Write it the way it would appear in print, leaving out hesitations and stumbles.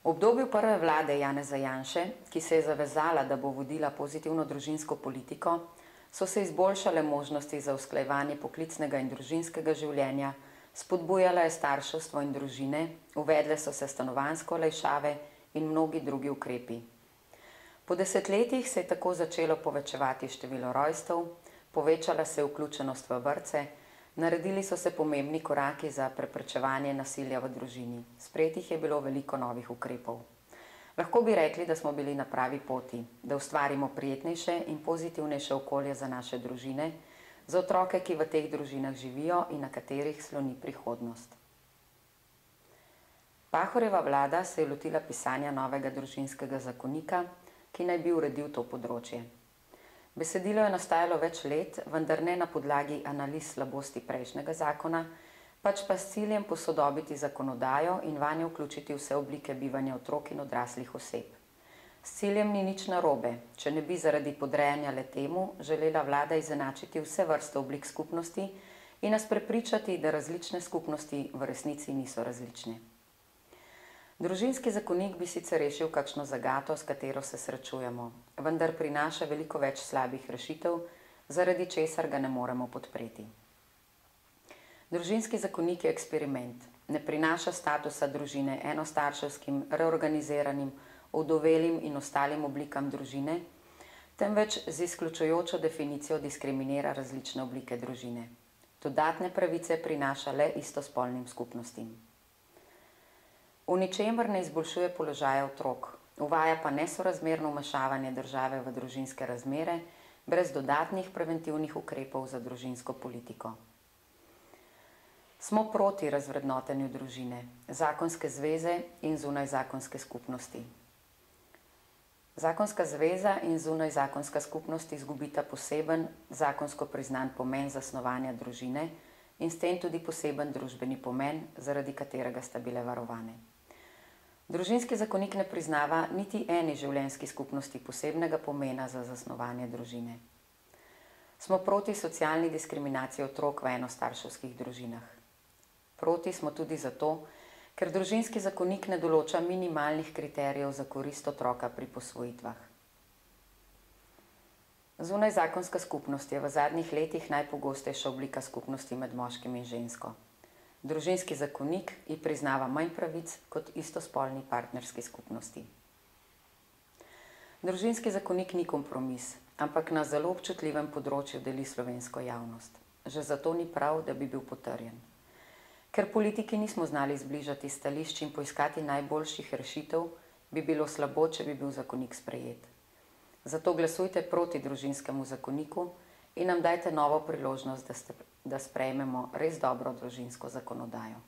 V obdobju prve vlade Janeza Janše, ki se je zavezala, da bo vodila pozitivno družinsko politiko, so se izboljšale možnosti za usklajevanje poklicnega in družinskega življenja, spodbujala je starševstvo in družine, uvedle so se stanovanjske olajšave in mnogi drugi ukrepi. Po desetletjih se je tako začelo povečevati število rojstev, povečala se je vključenost v vrtce, naredili so se pomembni koraki za preprečevanje nasilja v družini. Sprejetih je bilo veliko novih ukrepov. Lahko bi rekli, da smo bili na pravi poti, da ustvarimo prijetnejše in pozitivnejše okolje za naše družine, za otroke, ki v teh družinah živijo in na katerih sloni prihodnost. Pahorjeva vlada se je lotila pisanja novega družinskega zakonika, ki naj bi uredil to področje. Besedilo je nastajalo več let, vendar ne na podlagi analiz slabosti prejšnjega zakona, pač pa s ciljem posodobiti zakonodajo in vanjo vključiti vse oblike bivanja otrok in odraslih oseb. S ciljem ni nič narobe, če ne bi zaradi podrejanja le temu želela vlada izenačiti vse vrste oblik skupnosti in nas prepričati, da različne skupnosti v resnici niso različne. Družinski zakonik bi sicer rešil kakšno zagato, s katero se srečujemo, vendar prinaša veliko več slabih rešitev, zaradi česar ga ne moremo podpreti. Družinski zakonik je eksperiment, ne prinaša statusa družine enostarševskim, reorganiziranim, ovdovelim in ostalim oblikam družine, temveč z izključujočo definicijo diskriminira različne oblike družine. Dodatne pravice prinaša le istospolnim skupnostim. V ničemer ne izboljšuje položaja otrok, uvaja pa nesorazmerno vmešavanje države v družinske razmere brez dodatnih preventivnih ukrepov za družinsko politiko. Smo proti razvrednotenju družine, zakonske zveze in zunajzakonske skupnosti. Zakonska zveza in zunajzakonska skupnost izgubita poseben, zakonsko priznan pomen zasnovanja družine in s tem tudi poseben družbeni pomen, zaradi katerega sta bile varovane. Družinski zakonik ne priznava niti eni življenjski skupnosti posebnega pomena za zasnovanje družine. Smo proti socialni diskriminaciji otrok v enostarševskih družinah. Proti smo tudi zato, ker družinski zakonik ne določa minimalnih kriterijev za korist otroka pri posvojitvah. Zunajzakonska skupnost je v zadnjih letih najpogostejša oblika skupnosti med moškim in žensko. Družinski zakonik ji priznava manj pravic kot istospolni partnerski skupnosti. Družinski zakonik ni kompromis, ampak na zelo občutljivem področju deli slovensko javnost. Že zato ni prav, da bi bil potrjen. Ker politiki nismo znali zbližati stališč in poiskati najboljših rešitev, bi bilo slabo, če bi bil zakonik sprejet. Zato glasujte proti družinskemu zakoniku in nam dajte novo priložnost, da sprejmemo res dobro družinsko zakonodajo.